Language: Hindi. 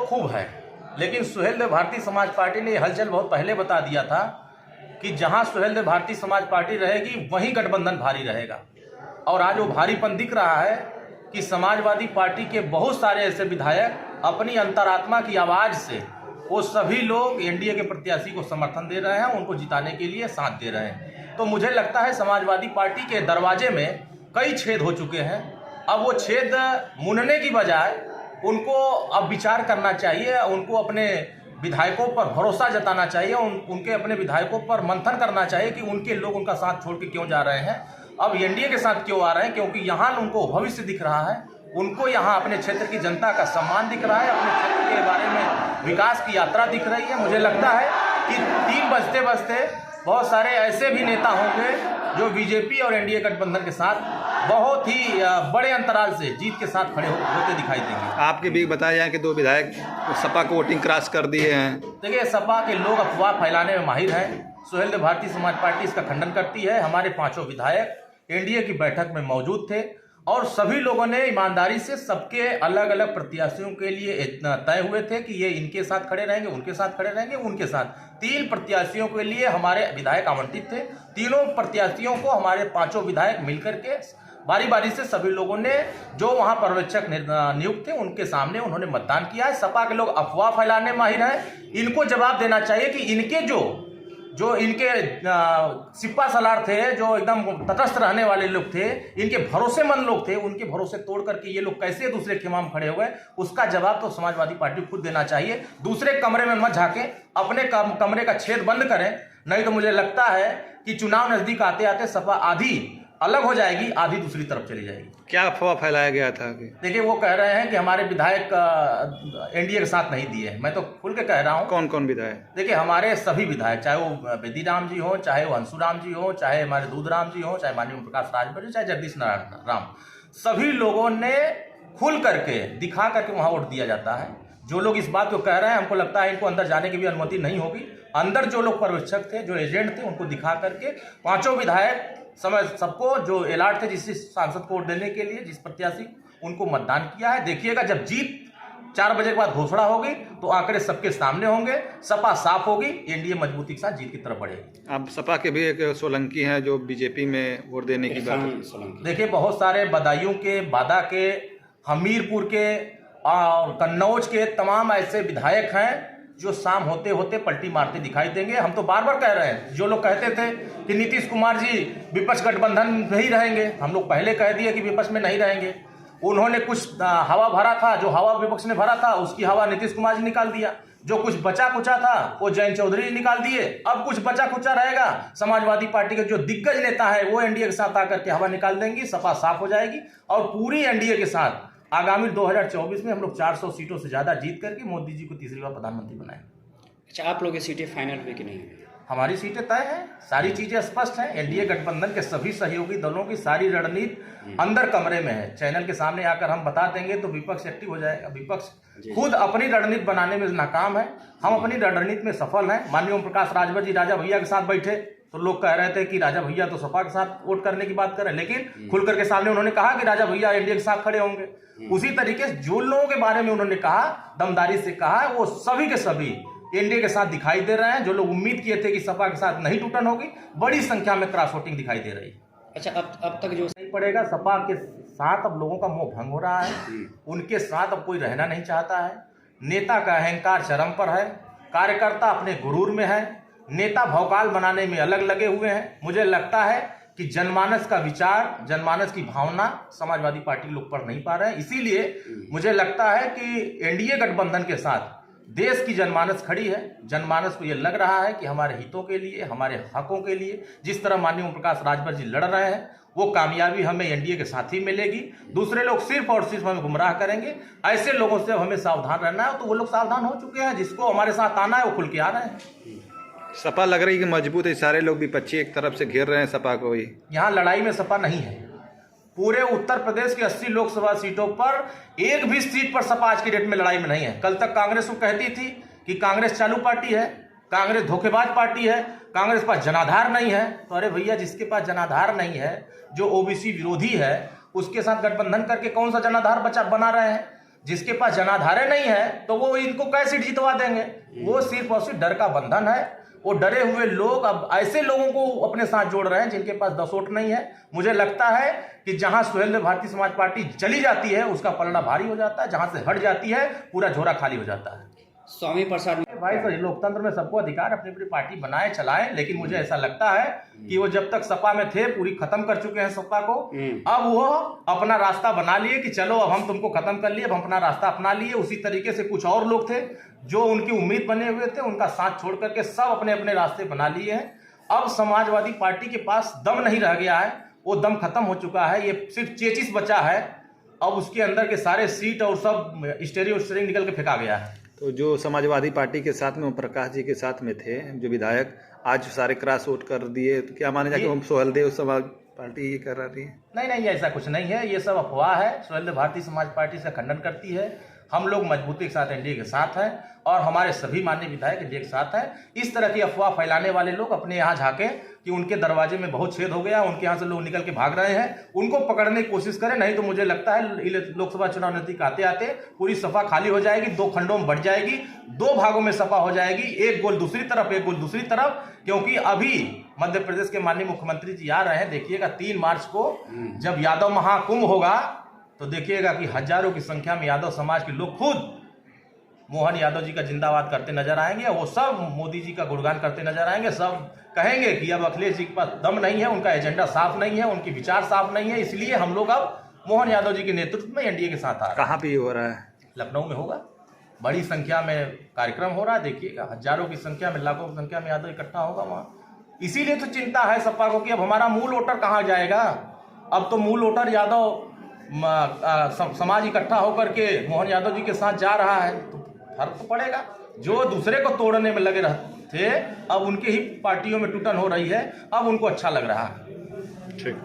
खूब है, लेकिन सुहेलदेव भारतीय समाज पार्टी ने हलचल बहुत पहले बता दिया था कि जहां सुहेलदेव भारतीय समाज पार्टी रहेगी वहीं गठबंधन भारी रहेगा। और आज वो भारीपन दिख रहा है कि समाजवादी पार्टी के बहुत सारे ऐसे विधायक अपनी अंतरात्मा की आवाज़ से वो सभी लोग एनडीए के प्रत्याशी को समर्थन दे रहे हैं, उनको जिताने के लिए साथ दे रहे हैं। तो मुझे लगता है समाजवादी पार्टी के दरवाजे में कई छेद हो चुके हैं। अब वो छेद मुनने की बजाय उनको अब विचार करना चाहिए, उनको अपने विधायकों पर भरोसा जताना चाहिए, उनके अपने विधायकों पर मंथन करना चाहिए कि उनके लोग उनका साथ छोड़ के क्यों जा रहे हैं, अब एनडीए के साथ क्यों आ रहे हैं। क्योंकि यहाँ उनको भविष्य दिख रहा है, उनको यहाँ अपने क्षेत्र की जनता का सम्मान दिख रहा है, अपने क्षेत्र के बारे में विकास की यात्रा दिख रही है। मुझे लगता है कि 3 बजते बजते बहुत सारे ऐसे भी नेता होंगे जो बीजेपी और एनडीए गठबंधन के साथ बहुत ही बड़े अंतराल से जीत के साथ खड़े होते दिखाई देंगे। आपके भी बताया जाए कि 2 विधायक सपा को वोटिंग क्रॉस कर दिए हैं। देखिए, सपा के लोग अफवाह फैलाने में माहिर हैं। सुहेलदेव भारतीय समाज पार्टी इसका खंडन करती है। हमारे 5 विधायक एनडीए की बैठक में मौजूद थे और सभी लोगों ने ईमानदारी से सबके अलग अलग प्रत्याशियों के लिए इतना तय हुए थे कि ये इनके साथ खड़े रहेंगे, उनके साथ खड़े रहेंगे, उनके साथ। 3 प्रत्याशियों के लिए हमारे विधायक आमंत्रित थे। तीनों प्रत्याशियों को हमारे 5 विधायक मिलकर के बारी बारी से सभी लोगों ने जो वहां पर्यवेक्षक नियुक्त थे उनके सामने उन्होंने मतदान किया है। सपा के लोग अफवाह फैलाने माहिर हैं। इनको जवाब देना चाहिए कि इनके जो इनके सिपा सलार थे, जो एकदम तटस्थ रहने वाले लोग थे, इनके भरोसेमंद लोग थे, उनके भरोसे तोड़ करके ये लोग कैसे दूसरे खेमा में खड़े हुए, उसका जवाब तो समाजवादी पार्टी खुद देना चाहिए। दूसरे कमरे में मत झांके, अपने कमरे का छेद बंद करें, नहीं तो मुझे लगता है कि चुनाव नजदीक आते आते सपा आधी अलग हो जाएगी, आधी दूसरी तरफ चली जाएगी। क्या अफवाह फैलाया गया था? देखिए, वो कह रहे हैं कि हमारे विधायक एनडीए के साथ नहीं दिए। मैं तो खुल के कह रहा हूँ। कौन कौन विधायक? देखिए, हमारे सभी विधायक, चाहे वो बेदीराम जी हो, चाहे वो हंसुराम जी हो, चाहे हमारे दूधराम जी हो, चाहे माननीय प्रकाश राजभर जी, चाहे जगदीश नारायण राम, सभी लोगों ने खुल करके दिखा करके वहाँ वोट दिया जाता है। जो लोग इस बात को कह रहे हैं, हमको लगता है इनको अंदर जाने की भी अनुमति नहीं होगी। अंदर जो लोग पर्यवेक्षक थे, जो एजेंट थे, उनको दिखा करके 5 विधायक समय सबको जो एलाट थे जिस सांसद को वोट देने के लिए, जिस प्रत्याशी, उनको मतदान किया है। देखिएगा, जब जीत 4 बजे के बाद घोषणा होगी तो आंकड़े सबके सामने होंगे, सपा साफ होगी, एनडीए मजबूती के साथ जीत की तरफ बढ़ेगी। अब सपा के भी एक सोलंकी हैं जो बीजेपी में वोट देने की बात। देखिए, बहुत सारे बदायूं के, बादा के, हमीरपुर के और कन्नौज के तमाम ऐसे विधायक हैं जो शाम होते होते पलटी मारते दिखाई देंगे। हम तो बार बार कह रहे हैं, जो लोग कहते थे कि नीतीश कुमार जी विपक्ष गठबंधन में ही रहेंगे, हम लोग पहले कह दिए कि विपक्ष में नहीं रहेंगे। उन्होंने कुछ हवा भरा था, जो हवा विपक्ष ने भरा था उसकी हवा नीतीश कुमार जी निकाल दिया। जो कुछ बचा कुचा था वो जयंत चौधरी निकाल दिए। अब कुछ बचा कुचा रहेगा, समाजवादी पार्टी के जो दिग्गज नेता है वो एनडीए के साथ आकर के हवा निकाल देंगी, सपा साफ हो जाएगी और पूरी एनडीए के साथ आगामी 2024 में हम लोग 400 सीटों से ज्यादा जीत करके मोदी जी को तीसरी बार प्रधानमंत्री बनाएंगे। अच्छा, आप लोगों की सीटें फाइनल हुई कि नहीं? हमारी सीटें तय हैं, सारी चीजें स्पष्ट हैं। एनडीए गठबंधन के सभी सहयोगी दलों की सारी रणनीति अंदर कमरे में है। चैनल के सामने आकर हम बता देंगे तो विपक्ष एक्टिव हो जाएगा। विपक्ष खुद अपनी रणनीति बनाने में नाकाम है, हम अपनी रणनीति में सफल हैं। माननीय ओम प्रकाश राजभर जी राजा भैया के साथ बैठे तो लोग कह रहे थे कि राजा भैया तो सपा के साथ वोट करने की बात करें, लेकिन खुल करके सामने उन्होंने कहा कि राजा भैया एनडीए के साथ खड़े होंगे। उसी तरीके से जो लोगों के बारे में उन्होंने कहा, दमदारी से कहा, वो सभी के सभी एनडीए के साथ दिखाई दे रहे हैं। जो लोग उम्मीद किए थे कि सपा के साथ नहीं टूटन होगी, बड़ी संख्या में क्रॉस वोटिंग दिखाई दे रही है। अच्छा, अब तक जो नहीं पड़ेगा, सपा के साथ अब लोगों का मोह भंग हो रहा है, उनके साथ अब कोई रहना नहीं चाहता है। नेता का अहंकार चरम पर है, कार्यकर्ता अपने गुरूर में है, नेता भौकाल बनाने में अलग लगे हुए हैं। मुझे लगता है कि जनमानस का विचार, जनमानस की भावना समाजवादी पार्टी लोग पढ़ नहीं पा रहे हैं। इसीलिए मुझे लगता है कि एनडीए गठबंधन के साथ देश की जनमानस खड़ी है। जनमानस को ये लग रहा है कि हमारे हितों के लिए, हमारे हकों के लिए जिस तरह माननीय ओम प्रकाश राजभर जी लड़ रहे हैं, वो कामयाबी हमें एनडीए के साथ ही मिलेगी। दूसरे लोग सिर्फ और सिर्फ हमें गुमराह करेंगे। ऐसे लोगों से हमें सावधान रहना है, तो वो लोग सावधान हो चुके हैं। जिसको हमारे साथ आना है वो खुल के आ रहे हैं। सपा लग रही है कि मजबूत है, सारे लोग विपक्षी एक तरफ से घेर रहे हैं सपा को ही। यहाँ लड़ाई में सपा नहीं है। पूरे उत्तर प्रदेश की 80 लोकसभा सीटों पर एक भी सीट पर सपा आज की डेट में लड़ाई में नहीं है। कल तक कांग्रेस को कहती थी कि कांग्रेस चालू पार्टी है, कांग्रेस धोखेबाज पार्टी है, कांग्रेस पास जनाधार नहीं है। तो अरे भैया, जिसके पास जनाधार नहीं है, जो ओबीसी विरोधी है, उसके साथ गठबंधन करके कौन सा जनाधार बना रहे हैं? जिसके पास जनाधार नहीं है तो वो इनको कैसे जितवा देंगे। वो सिर्फ और सिर्फ डर का बंधन है। वो डरे हुए लोग अब ऐसे लोगों को अपने साथ जोड़ रहे हैं जिनके पास 10 वोट नहीं है। मुझे लगता है कि जहां सुहेलदेव भारतीय समाज पार्टी चली जाती है उसका पलड़ा भारी हो जाता है, जहां से हट जाती है पूरा झोरा खाली हो जाता है। स्वामी प्रसाद भाई तो लोकतंत्र में सबको अधिकार अपनी अपनी पार्टी बनाए चलाएं, लेकिन मुझे ऐसा लगता है कि वो जब तक सपा में थे पूरी खत्म कर चुके हैं सपा को। अब वो अपना रास्ता बना लिए कि चलो अब हम तुमको खत्म कर लिए, अब हम अपना रास्ता अपना लिए। उसी तरीके से कुछ और लोग थे जो उनकी उम्मीद बने हुए थे, उनका साथ छोड़ करके सब अपने अपने रास्ते बना लिए हैं। अब समाजवादी पार्टी के पास दम नहीं रह गया है, वो दम खत्म हो चुका है। ये सिर्फ चेचिस बचा है। अब उसके अंदर के सारे सीट और सब स्टेरिंग निकल के फेंका गया है। तो जो समाजवादी पार्टी के साथ में ओम प्रकाश जी के साथ में थे जो विधायक, आज सारे क्रॉस वोट कर दिए, तो क्या माने जाके ओम सुहेलदेव समाज पार्टी ये कर रही है? नहीं, ऐसा कुछ नहीं है। ये सब अफवाह है। सुहेलदेव भारतीय समाज पार्टी से खंडन करती है। हम लोग मजबूती के साथ एनडीए के साथ हैं और हमारे सभी माननीय विधायक एनडीए के साथ हैं। इस तरह की अफवाह फैलाने वाले लोग अपने यहाँ झांके कि उनके दरवाजे में बहुत छेद हो गया, उनके यहाँ से लोग निकल के भाग रहे हैं, उनको पकड़ने की कोशिश करें। नहीं तो मुझे लगता है लोकसभा चुनाव नजदीक आते आते पूरी सपा खाली हो जाएगी, 2 खंडों में बढ़ जाएगी, 2 भागों में सपा हो जाएगी, एक गोल दूसरी तरफ, एक गोल दूसरी तरफ। क्योंकि अभी मध्य प्रदेश के माननीय मुख्यमंत्री जी आ रहे हैं। देखिएगा 3 मार्च को जब यादव महाकुंभ होगा तो देखिएगा कि हजारों की संख्या में यादव समाज के लोग खुद मोहन यादव जी का जिंदाबाद करते नजर आएंगे। वो सब मोदी जी का गुणगान करते नजर आएंगे। सब कहेंगे कि अब अखिलेश जी के पास दम नहीं है, उनका एजेंडा साफ नहीं है, उनकी विचार साफ नहीं है, इसलिए हम लोग अब मोहन यादव जी के नेतृत्व में एनडीए के साथ आ रहे हैं। कहाँ पे ये हो रहा है? लखनऊ में होगा। बड़ी संख्या में कार्यक्रम हो रहा है। देखिएगा हजारों की संख्या में, लाखों की संख्या में यादव इकट्ठा होगा वहाँ। इसीलिए तो चिंता है सपा को कि अब हमारा मूल वोटर कहाँ जाएगा। अब तो मूल वोटर यादव समाज इकट्ठा होकर के मोहन यादव जी के साथ जा रहा है, तो फर्क तो पड़ेगा। जो दूसरे को तोड़ने में लगे रहते थे अब उनके ही पार्टियों में टूटन हो रही है, अब उनको अच्छा लग रहा है। ठीक।